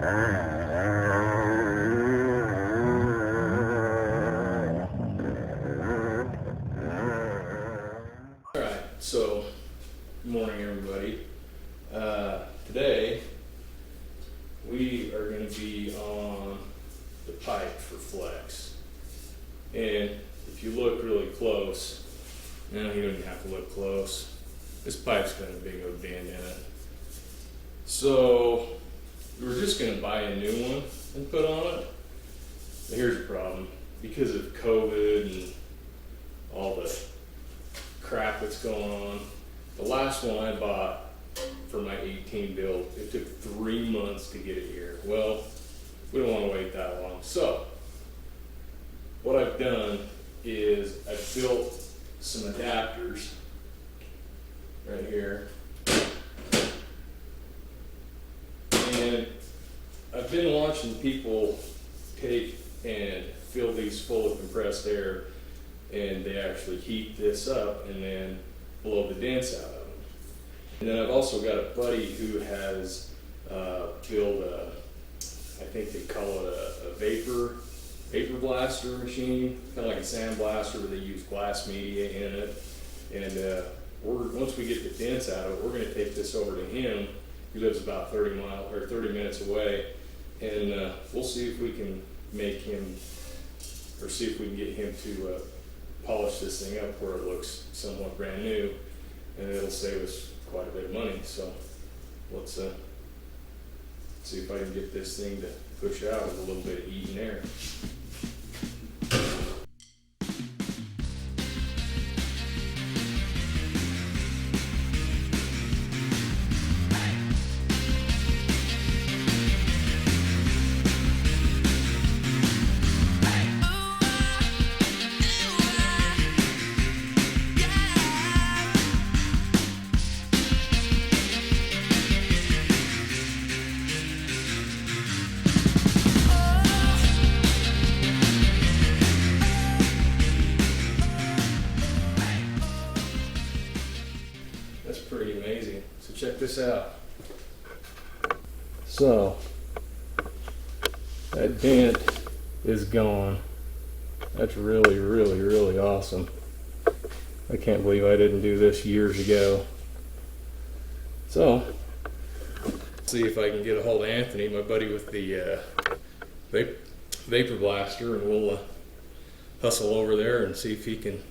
Alright, so good morning everybody. Today we are going to be on the pipe for flex, and if you look really close, no, you don't even have to look close, this pipe's got a big old bend in it. So we're just going to buy a new one and put on it. But here's the problem: because of COVID and all the crap that's going on, the last one I bought for my 18 build, it took 3 months to get it here. Well, we don't want to wait that long. So what I've done is I've built some adapters right here, and I've been watching people take and fill these full of compressed air, and they actually heat this up and then blow the dents out of them. And then I've also got a buddy who has built a, I think they call it a vapor blaster machine, kind of like a sand blaster, but they use glass media in it. And once we get the dents out of it, we're going to take this over to him. He lives about 30 minutes away, and we'll see if we can make him, or see if we can get him to polish this thing up where it looks somewhat brand new, and it'll save us quite a bit of money. So let's see if I can get this thing to push out with a little bit of heat and air. That's pretty amazing. So check this out. So that dent is gone. That's really, really, really awesome. I can't believe I didn't do this years ago. So see if I can get a hold of Anthony, my buddy with the vapor blaster, and we'll hustle over there and see if he can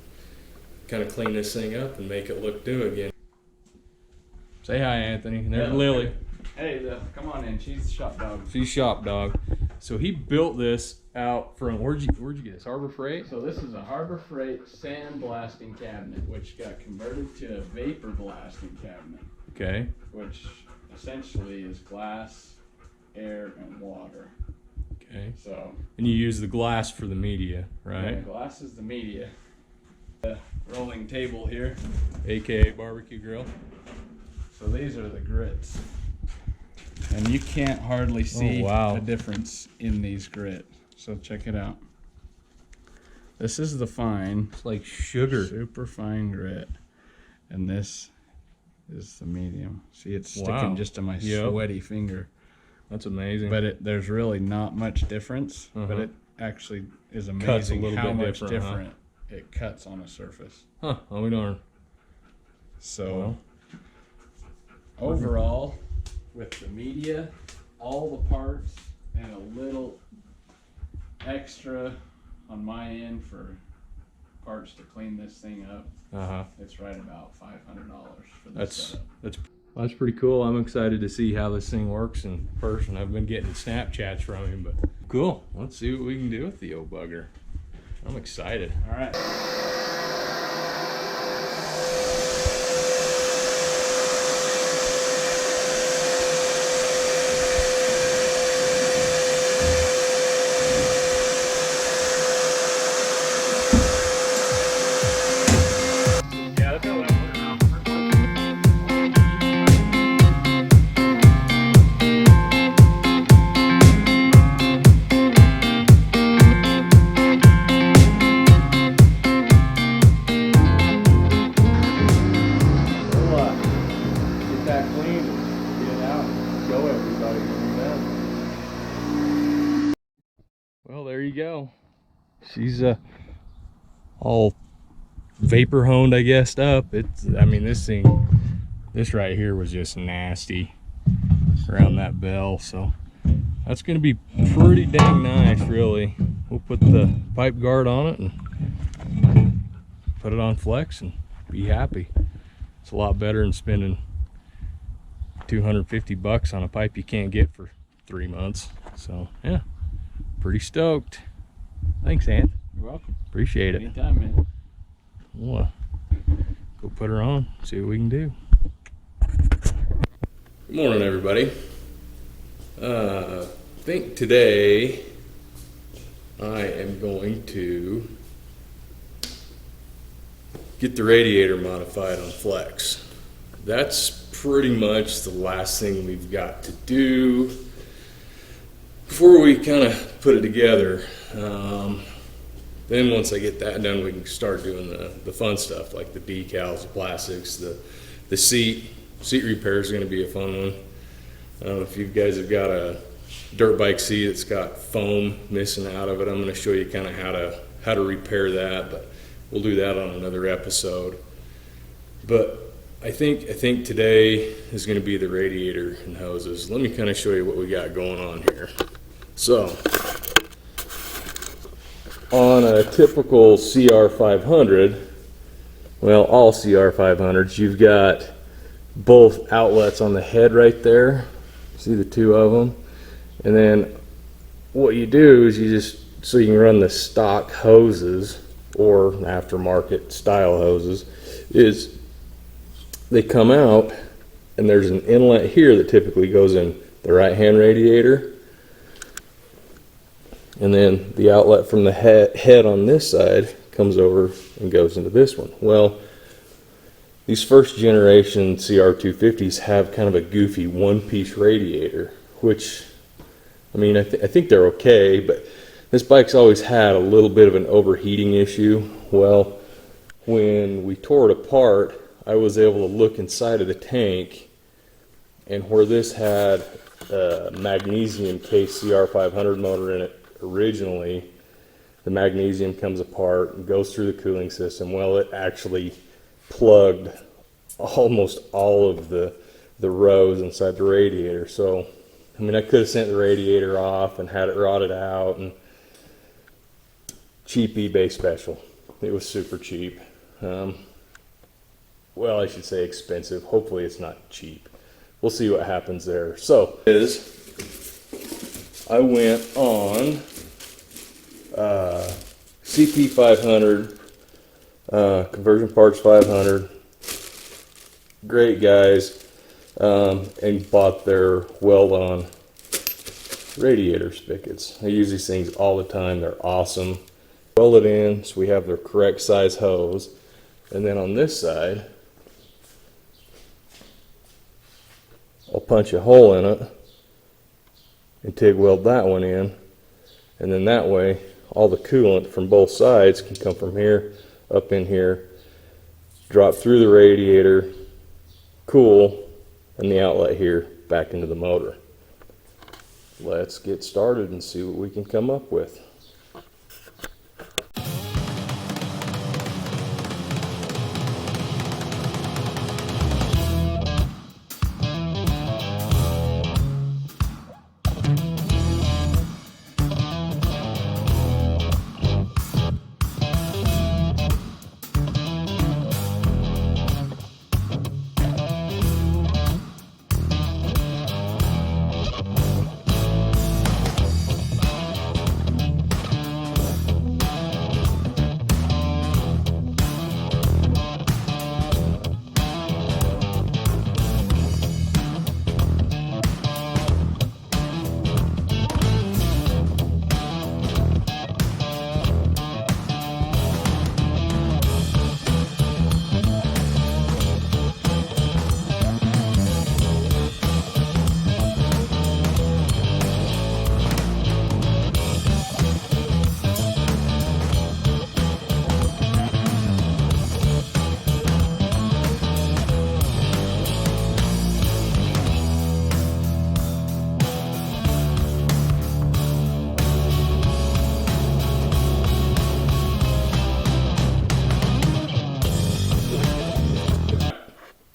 kind of clean this thing up and make it look new again. Say hi, Anthony. And there's Lily. Hey, come on in. She's shop dog. She's shop dog. So he built this out from, where'd you get this? Harbor Freight? So this is a Harbor Freight sand blasting cabinet, which got converted to a vapor blasting cabinet. Okay. Which essentially is glass, air, and water. Okay. So. And you use the glass for the media, right? Yeah, glass is the media. The rolling table here. AKA barbecue grill. So these are the grits. And you can't hardly see the difference in these grits. So check it out. This is the fine. It's like sugar. Super fine grit. And this is the medium. See, it's sticking just to my sweaty finger. That's amazing. But there's really not much difference. But it actually is amazing how much different it cuts on a surface. Huh, oh we darn. So overall, with the media, all the parts, and a little extra on my end for parts to clean this thing up, it's right about $500 for this setup. That's pretty cool. I'm excited to see how this thing works in person. I've been getting Snapchats from him, but cool. Let's see what we can do with the old bugger. I'm excited. All right. Well, there you go. She's all vapor honed, I guess, up. I mean, this right here was just nasty around that bell, so that's gonna be pretty dang nice, really. We'll put the pipe guard on it and put it on flex and be happy. It's a lot better than spending $250 on a pipe you can't get for 3 months. So yeah, pretty stoked. Thanks, Ant. You're welcome. Appreciate it. Anytime, man. We'll go put her on, see what we can do. Good morning, everybody. I think today I am going to get the radiator modified on flex. That's pretty much the last thing we've got to do before we kind of put it together. Then once I get that done, we can start doing the fun stuff like the decals, the plastics, the seat repair is going to be a fun one. I don't know if you guys have got a dirt bike seat that's got foam missing out of it. I'm going to show you kind of how to repair that, but we'll do that on another episode. But I think today is going to be the radiator and hoses. Let me kind of show you what we got going on here. So on a typical CR500, well, all CR500s, you've got both outlets on the head right there. See the two of them? And then what you do is so you can run the stock hoses or aftermarket style hoses, is they come out and there's an inlet here that typically goes in the right hand radiator. And then the outlet from the head on this side comes over and goes into this one. Well, these first generation CR250s have kind of a goofy one-piece radiator, which, I mean, I think they're okay, but this bike's always had a little bit of an overheating issue. Well, when we tore it apart, I was able to look inside of the tank, and where this had a magnesium case CR500 motor in it originally, the magnesium comes apart and goes through the cooling system. Well, it actually plugged almost all of the rows inside the radiator. So, I mean, I could have sent the radiator off and had it rotted out, and cheap eBay special. It was super cheap. Well, I should say expensive. Hopefully it's not cheap. We'll see what happens there. So I went on CP500, Conversion Parts 500, great guys, and bought their weld-on radiator spigots. I use these things all the time. They're awesome. Weld it in so we have the correct size hose, and then on this side I'll punch a hole in it and TIG weld that one in, and then that way all the coolant from both sides can come from here up in here, drop through the radiator, cool, and the outlet here back into the motor. Let's get started and see what we can come up with.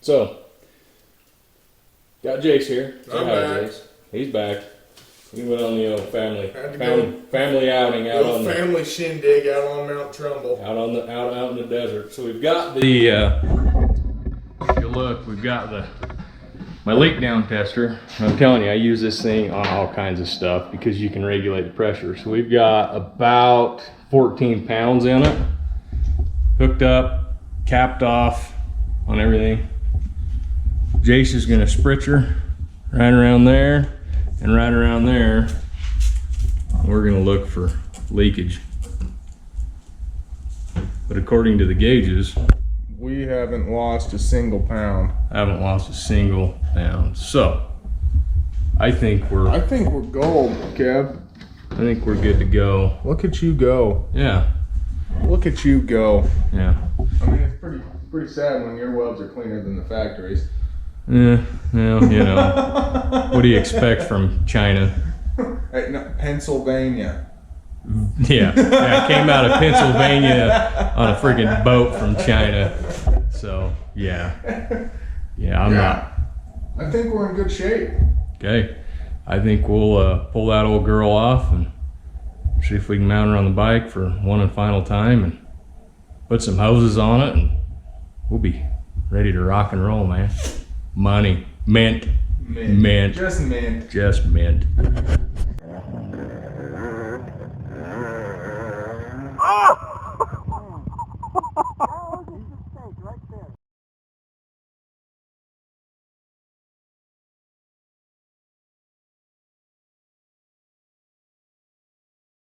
So, got Jace here. Say I'm hi, back. Jace. He's back. We went on the old family Had to go. family outing out Little on the family shindig out on Mount Trumbull. out in the desert. So we've got the if you look, we've got my leak down tester. I'm telling you, I use this thing on all kinds of stuff because you can regulate the pressure. So we've got about 14 pounds in it, hooked up, capped off on everything. Jace is gonna spritzer right around there and right around there. We're gonna look for leakage. But according to the gauges, We haven't lost a single pound. I haven't lost a single pound. So I think we're gold, Kev. I think we're good to go. Look at you go. Yeah. Look at you go. Yeah. I mean, it's pretty sad when your welds are cleaner than the factories. Yeah, well, you know. What do you expect from China? Hey, no, Pennsylvania. Yeah. I came out of Pennsylvania on a friggin' boat from China. So yeah. Yeah, I'm not. I think we're in good shape. Okay. I think we'll pull that old girl off and see if we can mount her on the bike for one and final time and put some hoses on it, and we'll be ready to rock and roll, man. Money. Mint. Mint. Mint. Just mint. Just mint.